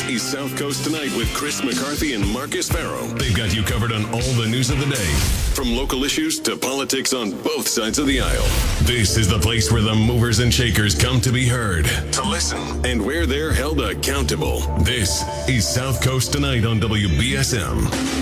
is South Coast Tonight with Chris McCarthy and Marcus Farrow. They've got you covered on all the news of the day, from local issues to politics on both sides of the aisle. This is the place where the movers and shakers come to be heard, to listen, and where they're held accountable. This is South Coast Tonight on WBSM.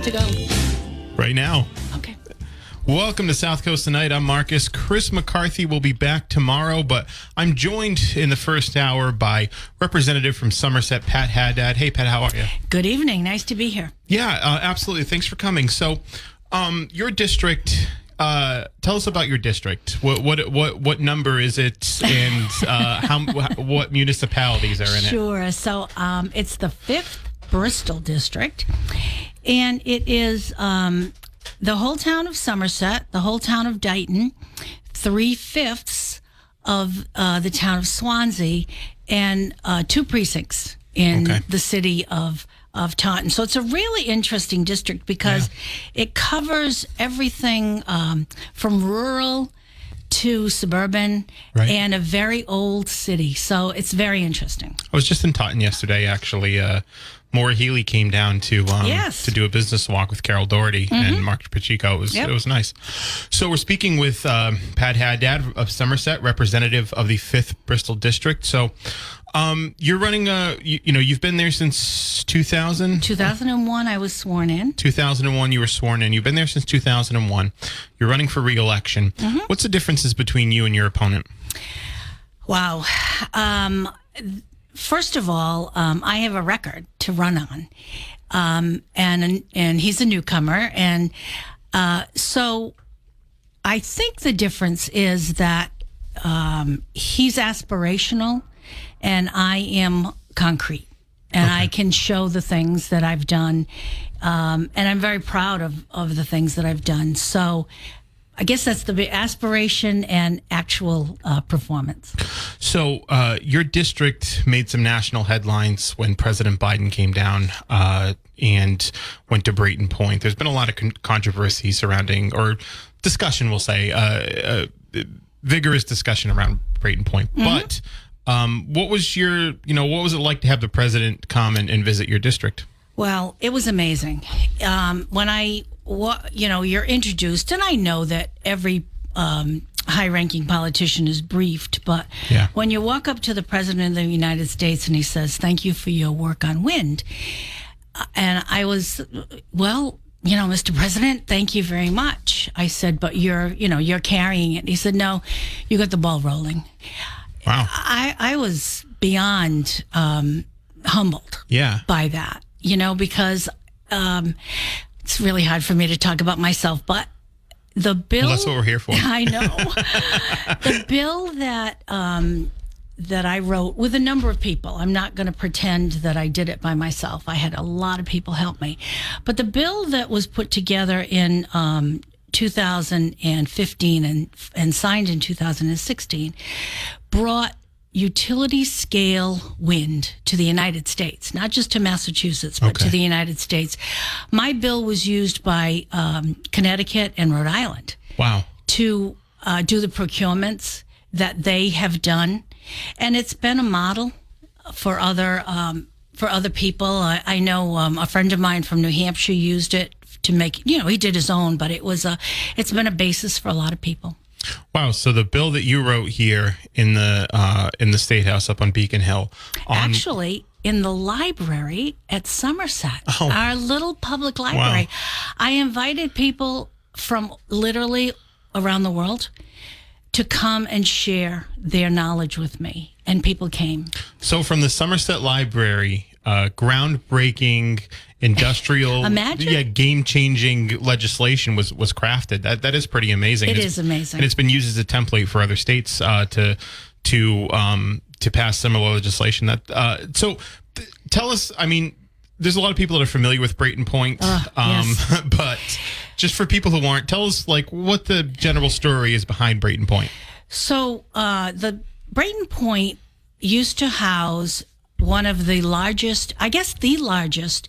To go right now. Okay. Welcome to South Coast Tonight. I'm Marcus. Chris McCarthy will be back tomorrow, but I'm joined in the first hour by Representative from Somerset, Pat Haddad. Hey, Pat, how are you? Good evening. Nice to be here. Yeah, absolutely. Thanks for coming. So, your district. Tell us about your district. What number is it, and what municipalities are in it? Sure. So, it's the 5th Bristol district. And it is the whole town of Somerset, the whole town of Dighton, 3/5 of the town of Swansea, and 2 precincts in the city of Taunton. So it's a really interesting district because it covers everything from rural to suburban and a very old city. So it's very interesting. I was just in Taunton yesterday, actually. Maura Healy came down to do a business walk with Carol Doherty and Mark Pacheco. It was nice. So we're speaking with Pat Haddad of Somerset, representative of the 5th Bristol District. So you're running you've been there since 2000? 2001, I was sworn in. 2001, you were sworn in. You've been there since 2001. You're running for re-election. What's the differences between you and your opponent? Wow. First of all, I have a record to run on, and he's a newcomer, and so I think the difference is that he's aspirational, and I am concrete, and I can show the things that I've done, and I'm very proud of the things that I've done. So I guess that's the aspiration and actual performance. So your district made some national headlines when President Biden came down and went to Brayton Point. There's been a lot of controversy surrounding, or discussion, we'll say, vigorous discussion around Brayton Point. But what was it like to have the president come and visit your district? Well, it was amazing. When you're introduced, and I know that every high-ranking politician is briefed, but when you walk up to the President of the United States and he says, "Thank you for your work on wind," and I was, Mr. President, thank you very much. I said, but you're carrying it. He said, no, you got the ball rolling. Wow. I was beyond humbled by that, because it's really hard for me to talk about myself, but the bill... Well, that's what we're here for. I know. The bill that I wrote with a number of people, I'm not going to pretend that I did it by myself. I had a lot of people help me. But the bill that was put together in 2015 and signed in 2016 brought utility scale wind to the United States, not just to Massachusetts, but to the United States. My bill was used by Connecticut and Rhode Island. Wow. To do the procurements that they have done. And it's been a model for other people. I know a friend of mine from New Hampshire used it to make, he did his own, but it's been a basis for a lot of people. Wow. So the bill that you wrote here in the State House up on Beacon Hill, Actually, in the library at Somerset, Oh. our little public library. I invited people from literally around the world to come and share their knowledge with me, and people came. So from the Somerset Library, groundbreaking industrial, Imagine. game-changing legislation was crafted. That is pretty amazing. It is amazing. And it's been used as a template for other states to pass similar legislation. Tell us. I mean, there's a lot of people that are familiar with Brayton Point, yes. but just for people who aren't, tell us what the general story is behind Brayton Point. So the Brayton Point used to house one of the largest, I guess the largest,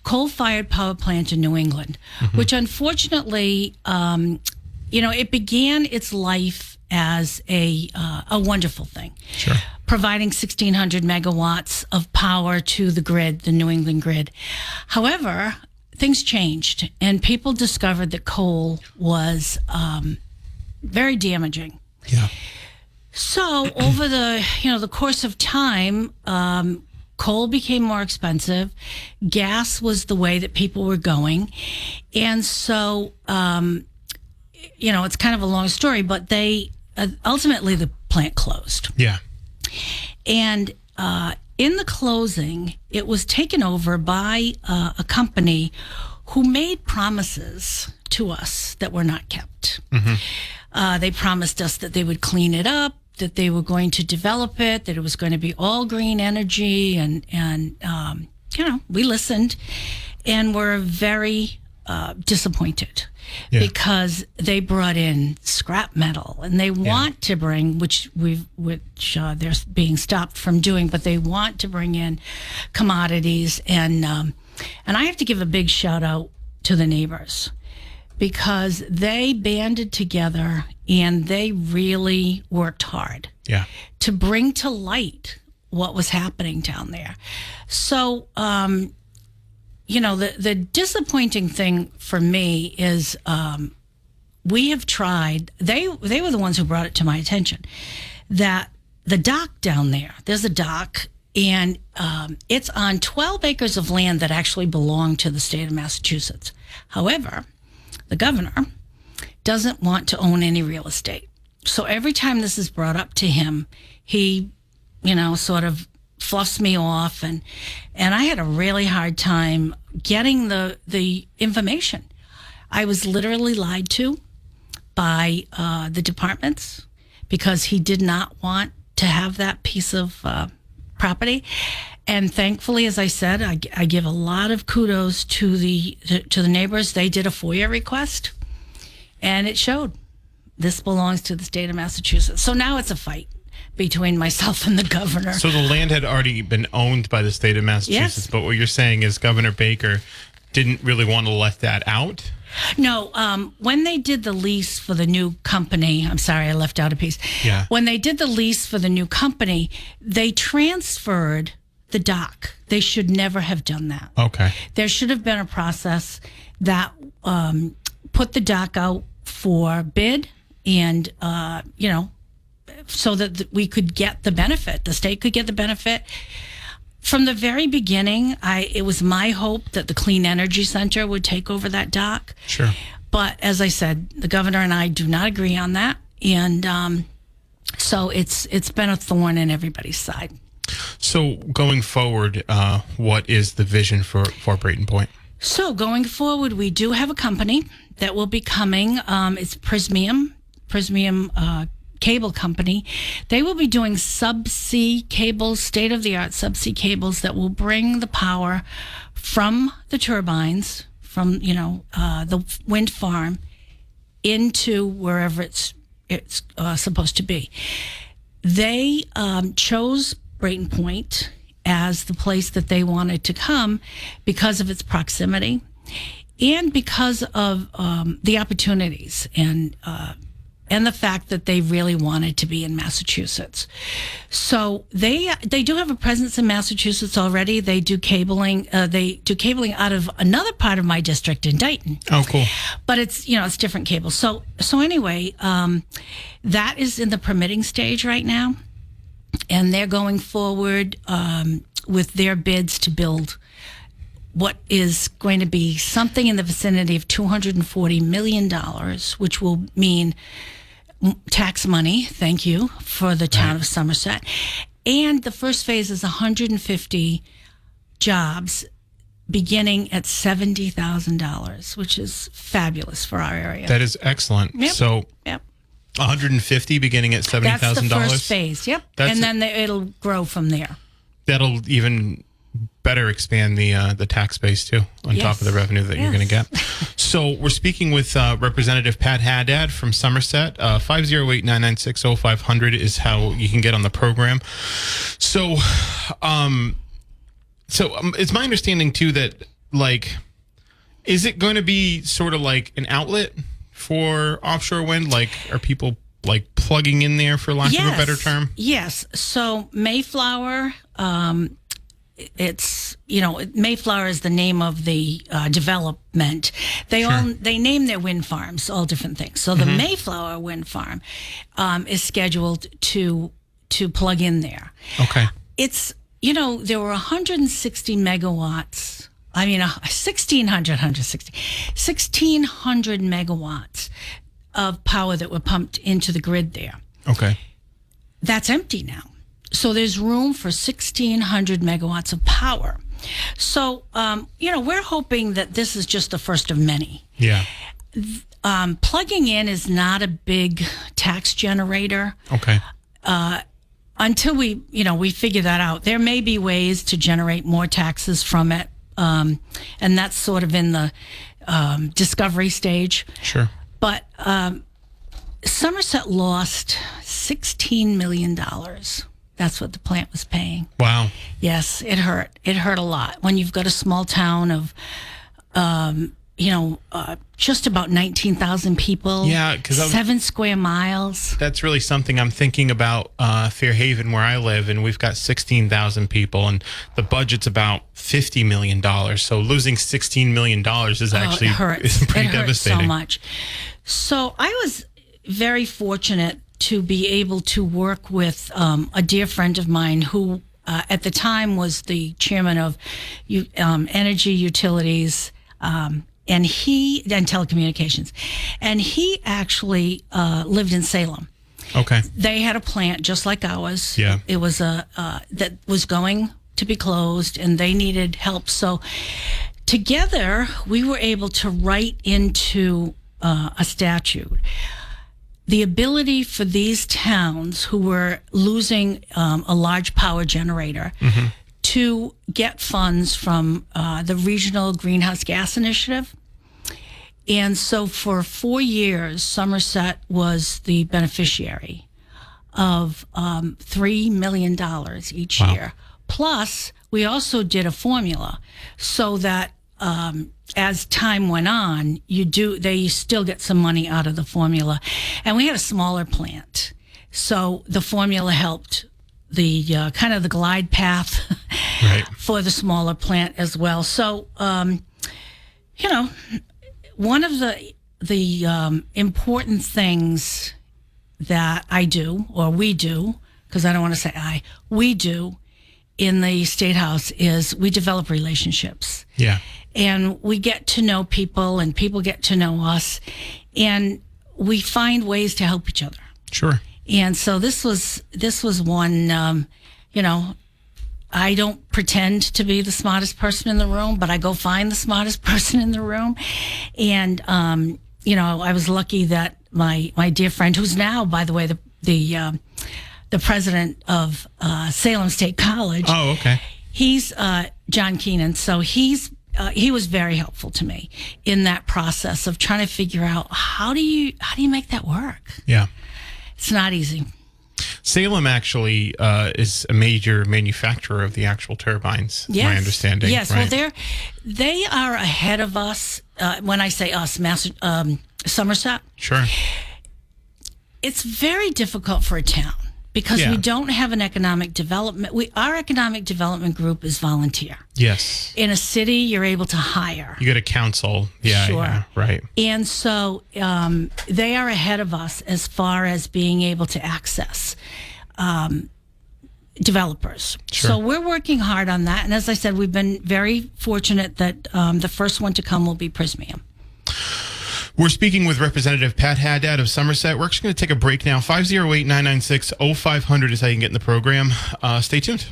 coal-fired power plant in New England, which unfortunately, it began its life as a wonderful thing. Sure. Providing 1,600 megawatts of power to the grid, the New England grid. However, things changed, and people discovered that coal was very damaging. Yeah. So over the course of time, coal became more expensive. Gas was the way that people were going, and so it's kind of a long story, but they ultimately the plant closed. Yeah. And in the closing, it was taken over by a company who made promises to us that were not kept. They promised us that they would clean it up, that they were going to develop it, that it was going to be all green energy, and we listened and were very disappointed. Yeah. Because they brought in scrap metal, and they want to bring, which they're being stopped from doing, but they want to bring in commodities, and I have to give a big shout out to the neighbors, because they banded together and they really worked hard to bring to light what was happening down there. So, the disappointing thing for me is we have tried, they were the ones who brought it to my attention, that the dock down there's a dock, and it's on 12 acres of land that actually belong to the state of Massachusetts. However, the governor doesn't want to own any real estate. So every time this is brought up to him, he, sort of fluffs me off, and I had a really hard time getting the information. I was literally lied to by the departments because he did not want to have that piece of property. And thankfully, as I said, I give a lot of kudos to the neighbors. They did a FOIA request, and it showed this belongs to the state of Massachusetts. So now it's a fight between myself and the governor. So the land had already been owned by the state of Massachusetts, yes. But what you're saying is Governor Baker didn't really want to let that out? No, when they did the lease for the new company, I'm sorry, I left out a piece. Yeah. When they did the lease for the new company, they transferred the dock. They should never have done that. Okay. There should have been a process that put the dock out for bid, and so that we could get the benefit. The state could get the benefit. From the very beginning, it was my hope that the Clean Energy Center would take over that dock. Sure. But as I said, the governor and I do not agree on that, and so it's been a thorn in everybody's side. So going forward, what is the vision for Brayton Point? So going forward, we do have a company that will be coming. It's Prismium Cable Company. They will be doing subsea cables, state-of-the-art subsea cables that will bring the power from the turbines, from the wind farm, into wherever it's supposed to be. They chose Brayton Point as the place that they wanted to come because of its proximity and because of the opportunities. And and the fact that they really wanted to be in Massachusetts. So they do have a presence in Massachusetts already. They do cabling. They do cabling out of another part of my district in Dayton. Oh, cool. But it's it's different cables. So anyway, that is in the permitting stage right now, and they're going forward with their bids to build what is going to be something in the vicinity of $240 million, which will mean tax money, thank you, for the town of Somerset. And the first phase is 150 jobs beginning at $70,000, which is fabulous for our area. That is excellent. Yep. So Yep. 150 beginning at $70,000. That's the first phase, yep. And then it'll grow from there. That'll even better expand the tax base too, on top of the revenue that you're going to get. So we're speaking with Representative Pat Haddad from Somerset. 508-996-0500 is how you can get on the program. So, it's my understanding too that is it going to be sort of like an outlet for offshore wind? Are people plugging in there, for lack of a better term? Yes. So Mayflower. It's Mayflower is the name of the development. They name their wind farms all different things. So the Mayflower wind farm is scheduled to plug in there. Okay. It's there were 160 megawatts. 1,600 megawatts of power that were pumped into the grid there. Okay. That's empty now. So there's room for 1,600 megawatts of power. So, we're hoping that this is just the first of many. Yeah. Plugging in is not a big tax generator. Okay. Until we figure that out. There may be ways to generate more taxes from it. And that's sort of in the discovery stage. Sure. But Somerset lost $16 million. That's what the plant was paying. Wow. Yes, it hurt. It hurt a lot when you've got a small town of, just about 19,000 people. Yeah, because 7 square miles. That's really something I'm thinking about. Fairhaven, where I live, and we've got 16,000 people, and the budget's about $50 million. So losing $16 million is actually pretty devastating. So much. So I was very fortunate to be able to work with a dear friend of mine who at the time was the chairman of Energy Utilities and telecommunications. And he actually lived in Salem. Okay. They had a plant just like ours. Yeah. It was that was going to be closed, and they needed help. So together we were able to write into a statute the ability for these towns who were losing a large power generator to get funds from the Regional Greenhouse Gas Initiative. And so for 4 years, Somerset was the beneficiary of $3 million each year. Plus, we also did a formula so that as time went on, they still get some money out of the formula. And we had a smaller plant. So the formula helped the kind of the glide path for the smaller plant as well. So, one of the important things that I do, or we do, because I don't want to say we do in the State House is we develop relationships. Yeah. And we get to know people, and people get to know us, and we find ways to help each other. Sure. And so this was one, I don't pretend to be the smartest person in the room, but I go find the smartest person in the room. And, I was lucky that my dear friend, who's now, by the way, the president of Salem State College. Oh, okay. He's John Keenan. So he was very helpful to me in that process of trying to figure out how do you make that work? Yeah. It's not easy. Salem actually is a major manufacturer of the actual turbines, my understanding. Yes, right? Well, they are ahead of us. When I say us, Somerset. Sure. It's very difficult for a town because we don't have an economic development. Our economic development group is volunteer. Yes. In a city, you're able to hire. You get a council. Yeah, Sure. yeah, right. And so they are ahead of us as far as being able to access developers. Sure. So we're working hard on that. And as I said, we've been very fortunate that the first one to come will be Prismium. We're speaking with Representative Pat Haddad of Somerset. We're just going to take a break now. 508-996-0500 is how you can get in the program. Stay tuned.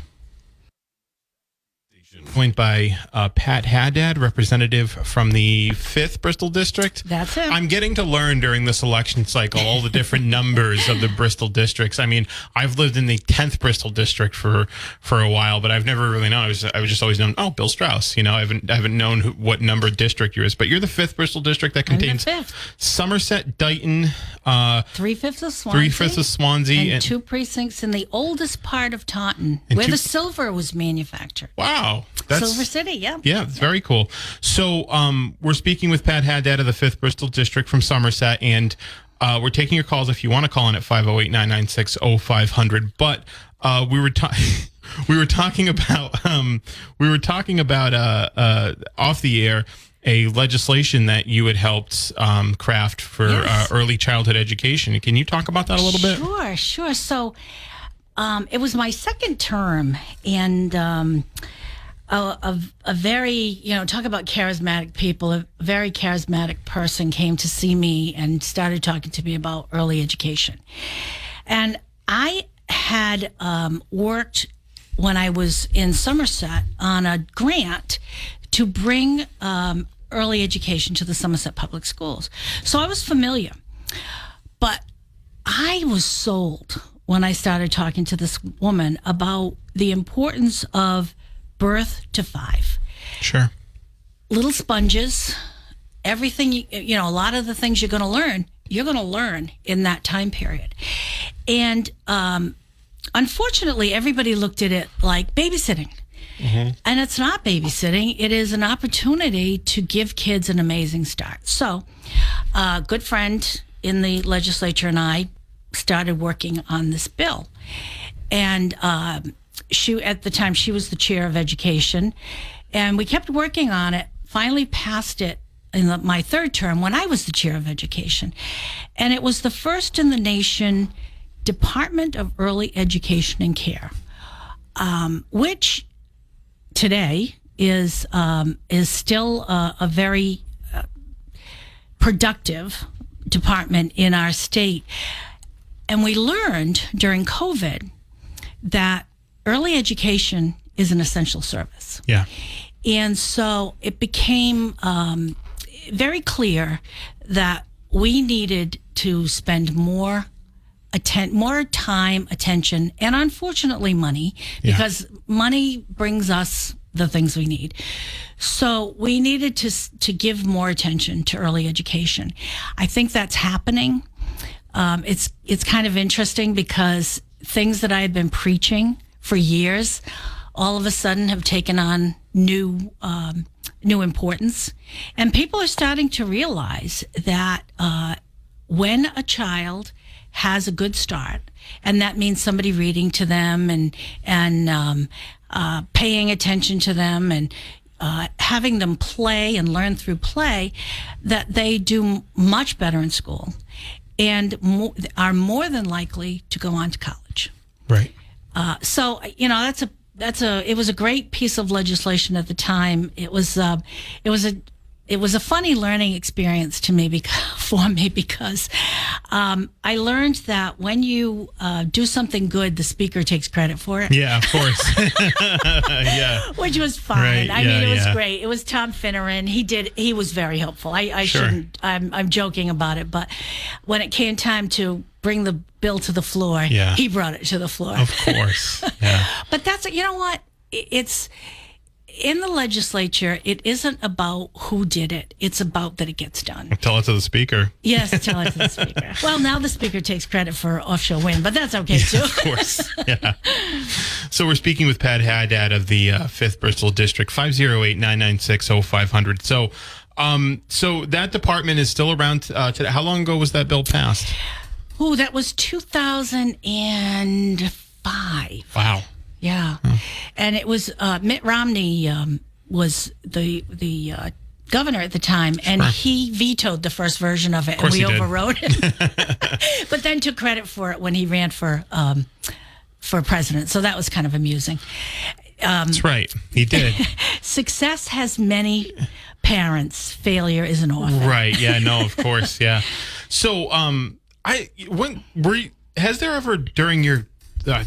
Joined by Pat Haddad, representative from the 5th Bristol District. That's it. I'm getting to learn during this election cycle all the different numbers of the Bristol districts. I mean, I've lived in the 10th Bristol District for a while, but I've never really known. I was just always known, Bill Strauss. You know, I haven't known what number district yours. But you're the 5th Bristol District that contains Somerset, Dighton, 3/5 of Swansea. 3/5 of Swansea. And 2 precincts in the oldest part of Taunton, where the silver was manufactured. Wow. Silver City, yeah. Yeah, it's very cool. So we're speaking with Pat Haddad of the 5th Bristol District from Somerset, and we're taking your calls if you want to call in at 508-996-0500. But we were talking about off the air a legislation that you had helped craft for early childhood education. Can you talk about that a little bit? Sure. So it was my second term, and a very, talk about charismatic people, a very charismatic person came to see me and started talking to me about early education. And I had worked when I was in Somerset on a grant to bring early education to the Somerset Public Schools. So I was familiar, but I was sold when I started talking to this woman about the importance of birth to 5. Sure. Little sponges, everything, a lot of the things you're going to learn in that time period. And unfortunately, everybody looked at it like babysitting. Mm-hmm. And it's not babysitting. It is an opportunity to give kids an amazing start. So a good friend in the legislature and I started working on this bill. And at the time, she was the chair of education, and we kept working on it, finally passed it in my third term when I was the chair of education. And it was the first in the nation Department of Early Education and Care, which today is still a very productive department in our state. And we learned during COVID that early education is an essential service. Yeah. And so it became very clear that we needed to spend more time, attention, and unfortunately money, because money brings us the things we need. So we needed to give more attention to early education. I think that's happening. It's kind of interesting because things that I had been preaching for years all of a sudden have taken on new importance, and people are starting to realize that when a child has a good start, and that means somebody reading to them and paying attention to them and having them play and learn through play, that they do much better in school and are more than likely to go on to college. Right. So it was a great piece of legislation at the time. It was a funny learning experience for me because I learned that when you do something good, the speaker takes credit for it. Yeah, of course. Yeah. Which was fine. Right. It was great. It was Tom Finneran. He was very helpful. I'm joking about it, but when it came time to bring the bill to the floor, he brought it to the floor. Of course. Yeah. But that's, it's in the legislature, it isn't about who did it. It's about that it gets done. Tell it to the speaker. Yes, tell it to the speaker. Well, now the speaker takes credit for offshore wind, but that's okay too. Of course. Yeah. So we're speaking with Pat Haddad of the 5th Bristol District, 508-996-0500. So that department is still around today. How long ago was that bill passed? Oh, that was 2005. Wow. Yeah. And it was Mitt Romney was the governor at the time, and he vetoed the first version of it, and we overrode it. But then took credit for it when he ran for president. So that was kind of amusing. That's right. He did. Success has many parents. Failure is an orphan. Right. Yeah. No. Of course. Yeah. So, has there ever during your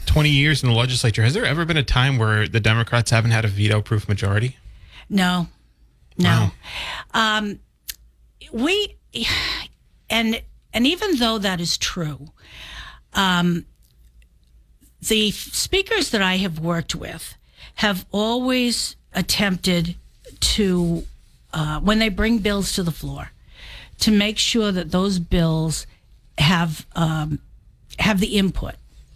20 years in the legislature, has there ever been a time where the Democrats haven't had a veto-proof majority? No. Wow. And even though that is true, the speakers that I have worked with have always attempted to, when they bring bills to the floor, to make sure that those bills have the input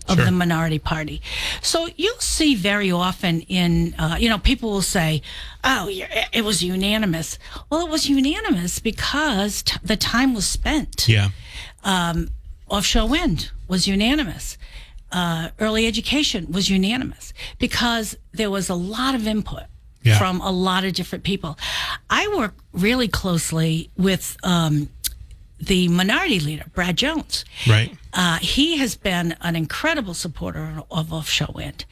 of the minority party. So you'll see very often in, people will say, oh, it was unanimous. Well, it was unanimous because the time was spent. Yeah. Offshore wind was unanimous. Early education was unanimous because there was a lot of input from a lot of different people. I work really closely with the minority leader, Brad Jones. Right. He has been an incredible supporter of offshore wind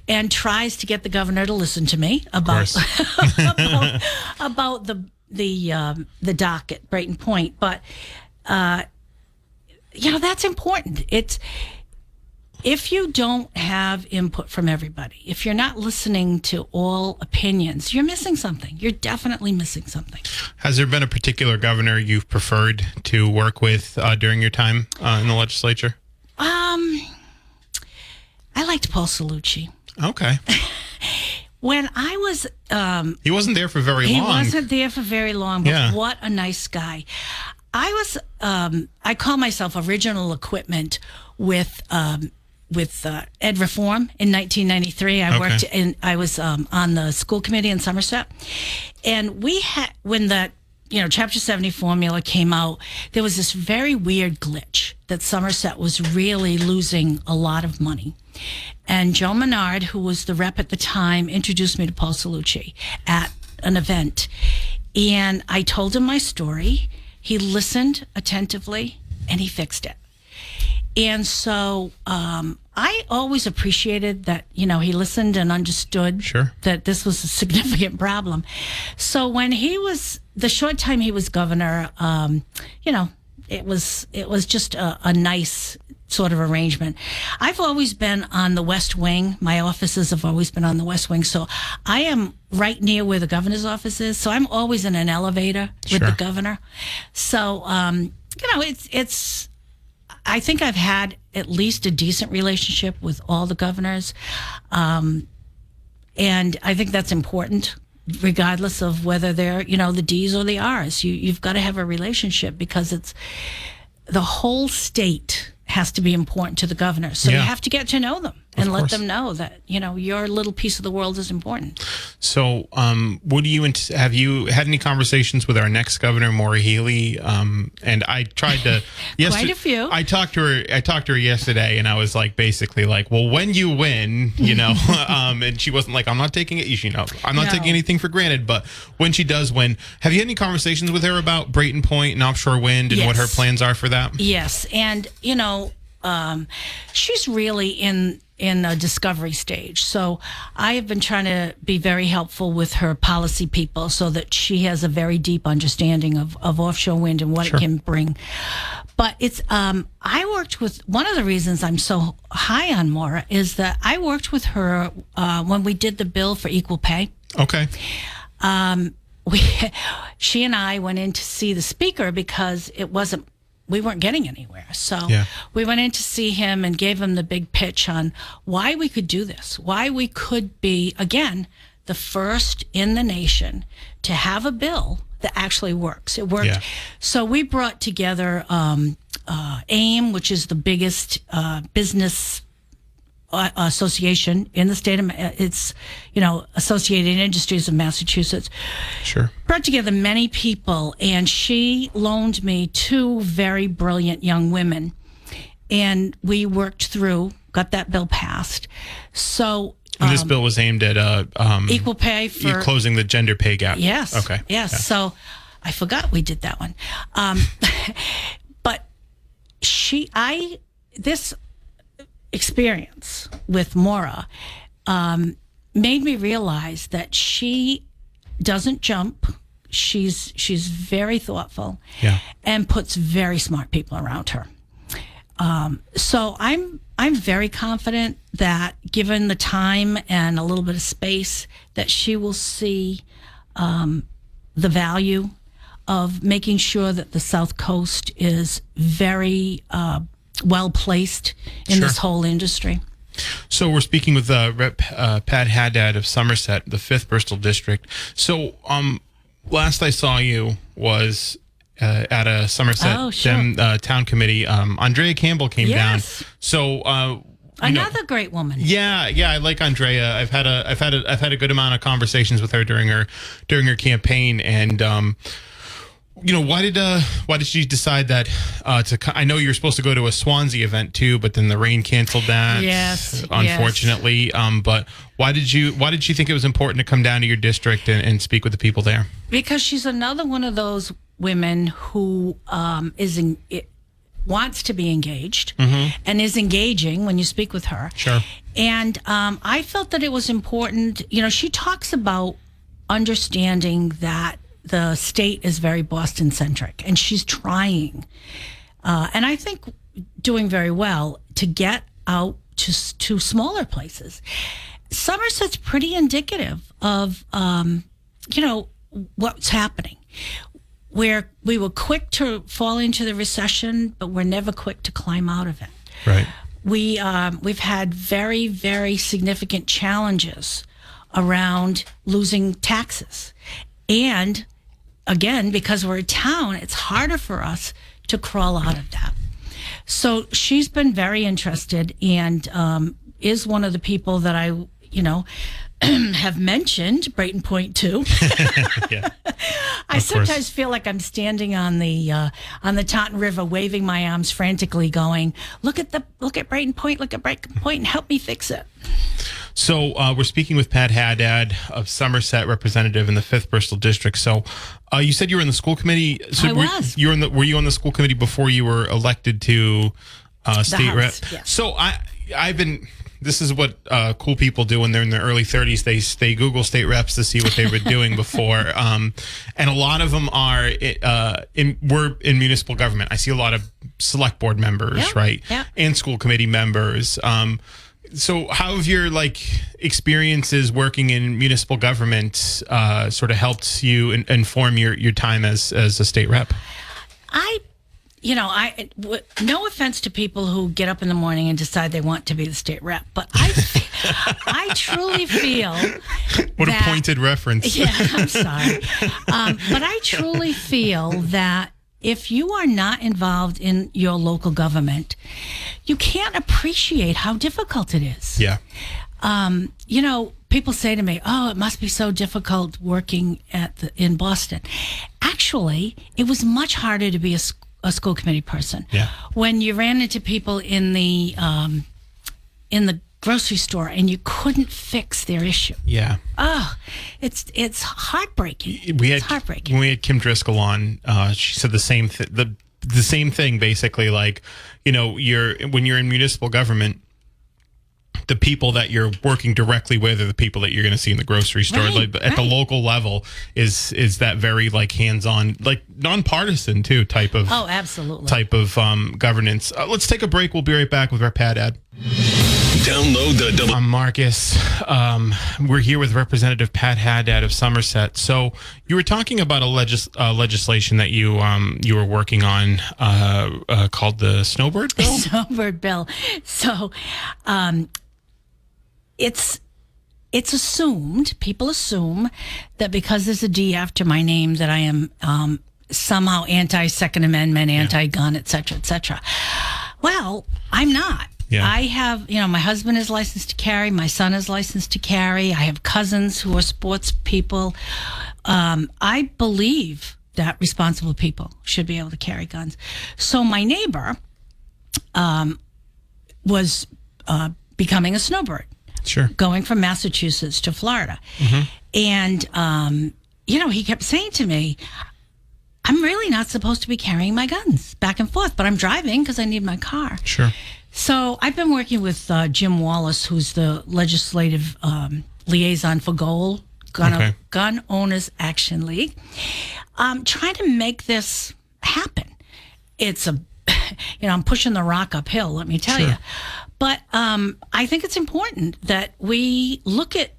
and tries to get the governor to listen to me about about the dock at Brayton Point. But that's important. If you don't have input from everybody, if you're not listening to all opinions, you're missing something. You're definitely missing something. Has there been a particular governor you've preferred to work with during your time in the legislature? I liked Paul Cellucci. Okay. When I was... he wasn't there for very long. He wasn't there for very long, but what a nice guy. I call myself original equipment with Ed Reform in 1993. I was on the school committee in Somerset, and we had, when the Chapter 70 formula came out, there was this very weird glitch that Somerset was really losing a lot of money. And Joe Menard, who was the rep at the time, introduced me to Paul Cellucci at an event, and I told him my story. He listened attentively, and he fixed it. And so I always appreciated that, he listened and understood that this was a significant problem. So when the short time he was governor, it was just a nice sort of arrangement. I've always been on the West Wing. My offices have always been on the West Wing. So I am right near where the governor's office is. So I'm always in an elevator with the governor. So, it's I think I've had at least a decent relationship with all the governors. And I think that's important, regardless of whether they're, the D's or the R's. You've got to have a relationship because it's the whole state has to be important to the governor. So you have to get to know them and let them know that, your little piece of the world is important. So have you had any conversations with our next governor, Maura Healey? And I tried to quite a few. I talked to her yesterday, and I was basically well, when you win, and she wasn't I'm not taking it, I'm not taking anything for granted, but when she does win, have you had any conversations with her about Brayton Point and offshore wind and what her plans are for that? Yes. And, she's really in a discovery stage. So I have been trying to be very helpful with her policy people so that she has a very deep understanding of offshore wind and what it can bring. But it's, I worked with, one of the reasons I'm so high on Maura is that I worked with her when we did the bill for equal pay. Okay. She and I went in to see the speaker because we weren't getting anywhere. So we went in to see him and gave him the big pitch on why we could do this, why we could be, again, the first in the nation to have a bill that actually works. It worked. Yeah. So we brought together AIM, which is the biggest business association in the state of, it's, Associated Industries of Massachusetts. Sure. Brought together many people, and she loaned me two very brilliant young women and we worked through, got that bill passed. So And this bill was aimed at equal pay for closing the gender pay gap. Yes. Okay. Yes. Yeah. So I forgot we did that one. But this experience with Maura made me realize that she doesn't jump. She's very thoughtful, and puts very smart people around her. So I'm very confident that, given the time and a little bit of space, that she will see the value of making sure that the South Coast is very well placed in this whole industry. So we're speaking with Rep. Pat Haddad of Somerset, the 5th Bristol District. So last I saw you was at a Somerset town committee. Andrea Campbell came down. So another great woman. Yeah, I like Andrea. I've had a good amount of conversations with her during her campaign, and why did she decide that I know you're supposed to go to a Swansea event too, but then the rain canceled that. Yes, unfortunately. But why did she think it was important to come down to your district and speak with the people there? Because she's another one of those women who wants to be engaged and is engaging when you speak with her. Sure. And I felt that it was important. She talks about understanding that the state is very Boston-centric, and she's trying, and I think doing very well, to get out to smaller places. Somerset's pretty indicative of, what's happening, where we were quick to fall into the recession, but we're never quick to climb out of it. Right. We've had very, very significant challenges around losing taxes. And again, because we're a town, it's harder for us to crawl out of that. So she's been very interested, and is one of the people that I, have mentioned Brayton Point to. Yeah. I sometimes feel like I'm standing on the Taunton River, waving my arms frantically, going, "Look at Brayton Point, and help me fix it." So we're speaking with Pat Haddad of Somerset, representative in the 5th Bristol District. So you said you were in the school committee. So I was. Were you on the school committee before you were elected to state rep? Yes. So I've been. This is what cool people do when they're in their early 30s. They Google state reps to see what they were doing before, and a lot of them are we're in municipal government. I see a lot of select board members, right, and school committee members. So how have your experiences working in municipal government sort of helped you inform your time as a state rep? No offense to people who get up in the morning and decide they want to be the state rep, but I truly feel what a pointed reference. Yeah, I'm sorry. But I truly feel that if you are not involved in your local government, you can't appreciate how difficult it is. Yeah. People say to me, "Oh, it must be so difficult working in Boston." Actually, it was much harder to be a school committee person. Yeah. When you ran into people in the grocery store and you couldn't fix their issue. Yeah. Oh, it's heartbreaking. It's heartbreaking. When we had Kim Driscoll on, she said the same the same thing basically. When you're in municipal government, the people that you're working directly with are the people that you're going to see in the grocery store. Right, at the local level is that very hands-on, nonpartisan too type of absolutely type of governance. Let's take a break. We'll be right back with Rep. Haddad. Download the I'm Marcus. We're here with Representative Pat Haddad of Somerset. So you were talking about a legislation that you were working on called the Snowbird Bill? Snowbird Bill. So it's assumed, people assume that because there's a D after my name that I am somehow anti-Second Amendment, anti-gun, et cetera, et cetera. Well, I'm not. Yeah. I have, my husband is licensed to carry. My son is licensed to carry. I have cousins who are sports people. I believe that responsible people should be able to carry guns. So my neighbor was becoming a snowbird. Sure. Going from Massachusetts to Florida. And, he kept saying to me, I'm really not supposed to be carrying my guns back and forth, but I'm driving because I need my car. Sure. So I've been working with Jim Wallace, who's the legislative liaison for GOAL, Gun Owners Action League, trying to make this happen. It's I'm pushing the rock uphill, let me tell you. But I think it's important that we look at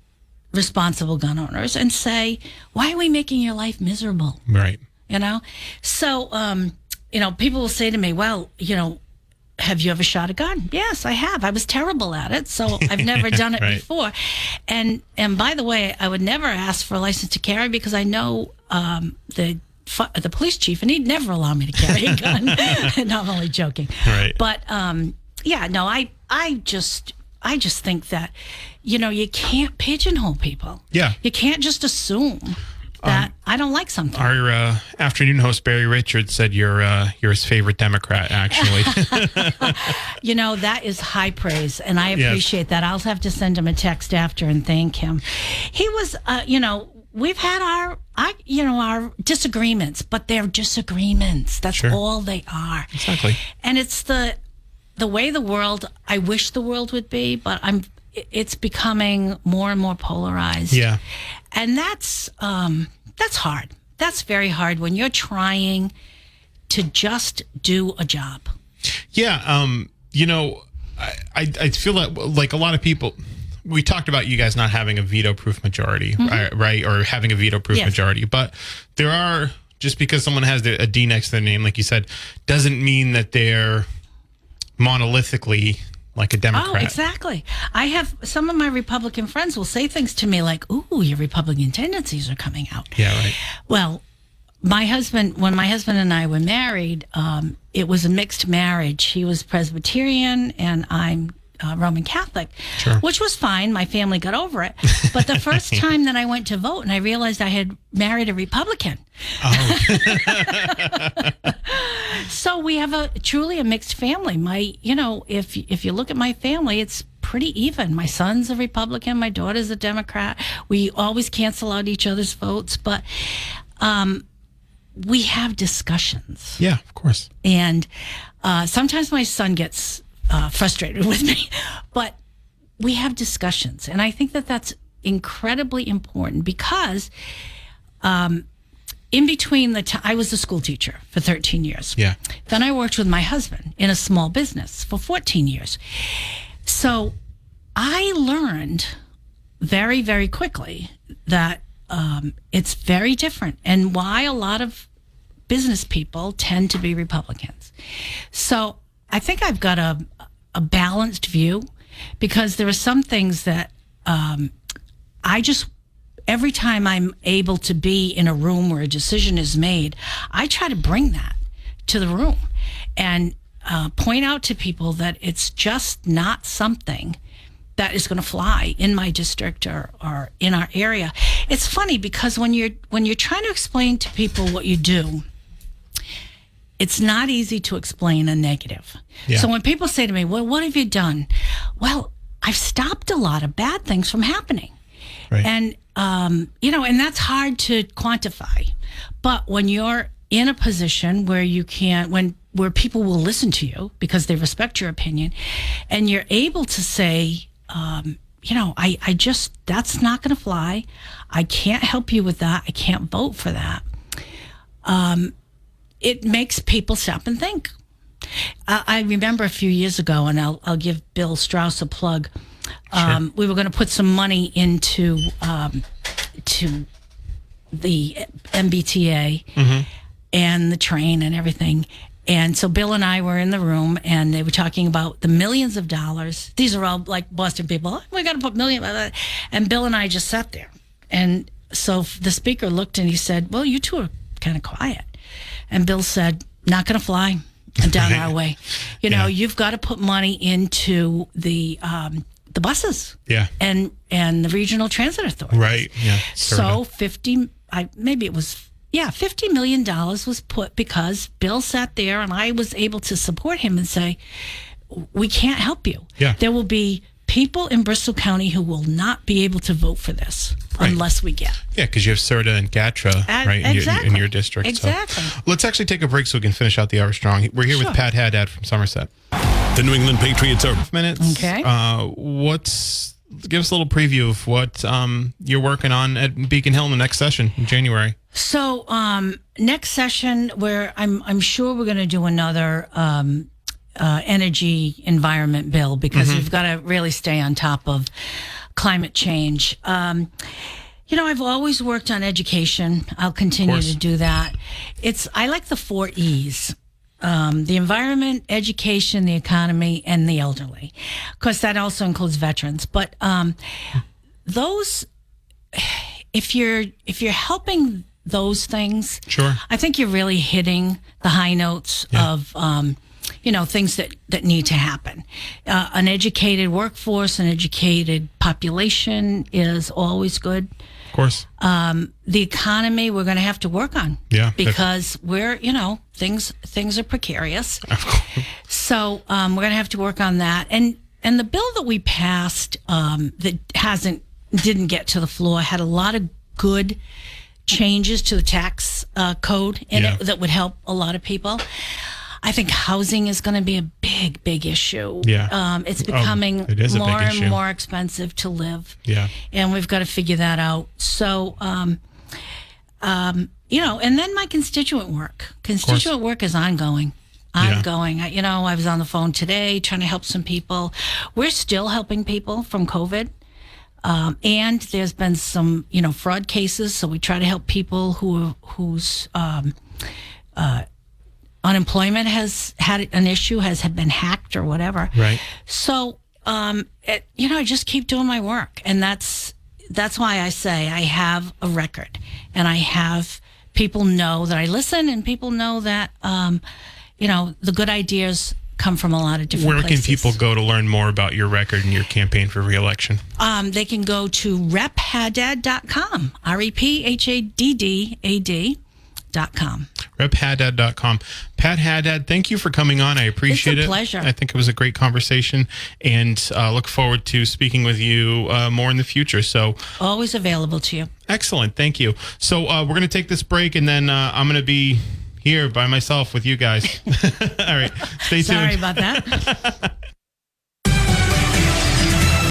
responsible gun owners and say, why are we making your life miserable? Right. So, people will say to me, well, have you ever shot a gun? Yes, I have. I was terrible at it, so I've never done it before. And by the way, I would never ask for a license to carry because I know the police chief, and he'd never allow me to carry a gun. No, I'm only joking. Right. But I just think that you can't pigeonhole people. Yeah. You can't just assume that I don't like something. Our afternoon host Barry Richards said you're his favorite Democrat, actually. That is high praise, and I appreciate that. I'll have to send him a text after and thank him. He was, we've had our disagreements, but they're disagreements. That's all they are. Exactly. And it's the way the world, I wish the world would be, but it's becoming more and more polarized. Yeah. And that's hard. That's very hard when you're trying to just do a job. Yeah. I feel like a lot of people, we talked about you guys not having a veto-proof majority, right? Or having a veto-proof majority. But there are, just because someone has a D next to their name, like you said, doesn't mean that they're monolithically like a Democrat. Oh, exactly. I have some of my Republican friends will say things to me like, ooh, your Republican tendencies are coming out. Yeah, right. Well, when my husband and I were married, it was a mixed marriage. He was Presbyterian and I'm Roman Catholic, which was fine. My family got over it. But the first time that I went to vote and I realized I had married a Republican. Oh. So we have truly a mixed family. If you look at my family, it's pretty even. My son's a Republican. My daughter's a Democrat. We always cancel out each other's votes, but we have discussions. Yeah, of course. And sometimes my son gets frustrated with me, but we have discussions. And I think that that's incredibly important because in between I was a school teacher for 13 years. Yeah. Then I worked with my husband in a small business for 14 years. So I learned very, very quickly that it's very different and why a lot of business people tend to be Republicans. So I think I've got a balanced view because there are some things that every time I'm able to be in a room where a decision is made, I try to bring that to the room and point out to people that it's just not something that is going to fly in my district or in our area. It's funny because when you're trying to explain to people what you do, it's not easy to explain a negative. Yeah. So when people say to me, well, what have you done? Well, I've stopped a lot of bad things from happening. Right. And, and that's hard to quantify. But when you're in a position where where people will listen to you because they respect your opinion, and you're able to say, that's not going to fly. I can't help you with that. I can't vote for that. It makes people stop and think. I remember a few years ago, and I'll give Bill Strauss a plug. Sure. We were going to put some money into to the MBTA and the train and everything. And so Bill and I were in the room, and they were talking about the millions of dollars. These are all like Boston people. Oh, we got to put millions. And Bill and I just sat there. And so the speaker looked and he said, well, you two are kind of quiet. And Bill said, not going to fly down our way. You've got to put money into the buses. Yeah. And the Regional Transit Authority. Right. Yeah. So maybe it was $50 million was put because Bill sat there and I was able to support him and say, we can't help you. Yeah. There will be people in Bristol County who will not be able to vote for this unless we get. Yeah, because you have Serta and Gatra, right, in your district. Exactly. So let's actually take a break so we can finish out the hour strong. We're here with Pat Haddad from Somerset. The New England Patriots are minutes. Okay. Give us a little preview of what you're working on at Beacon Hill in the next session in January. So next session, where I'm sure we're going to do another energy environment bill because we've got to really stay on top of climate change. I've always worked on education. I'll continue to do that. I like the 4 E's. The environment, education, the economy, and the elderly. Of course, that also includes veterans. But those, if you're helping those things, sure, I think you're really hitting the high notes of things that need to happen. An educated workforce, an educated population is always good. Of course. The economy we're going to have to work on. Yeah. Because things are precarious. Of course. So we're going to have to work on that. And the bill that we passed that didn't get to the floor had a lot of good changes to the tax code in it that would help a lot of people. I think housing is going to be a big issue. Yeah. It's becoming more and more expensive to live. Yeah. And we've got to figure that out. So, and then my constituent work. Constituent work is ongoing. Ongoing. Yeah. I was on the phone today trying to help some people. We're still helping people from COVID. And there's been some, fraud cases. So we try to help people whose unemployment has had an issue, has been hacked or whatever. Right. So, I just keep doing my work. And that's why I say I have a record. And I have people know that I listen, and people know that, the good ideas come from a lot of different places. Where can people go to learn more about your record and your campaign for re-election? They can go to rephaddad.com, REPHADDAD.com. rephaddad.com. Pat Haddad, thank you for coming on. I appreciate it. It's a pleasure. I think it was a great conversation, and look forward to speaking with you more in the future. So always available to you. Excellent. Thank you. So we're going to take this break, and then I'm going to be here by myself with you guys. All right. Stay tuned. Sorry about that.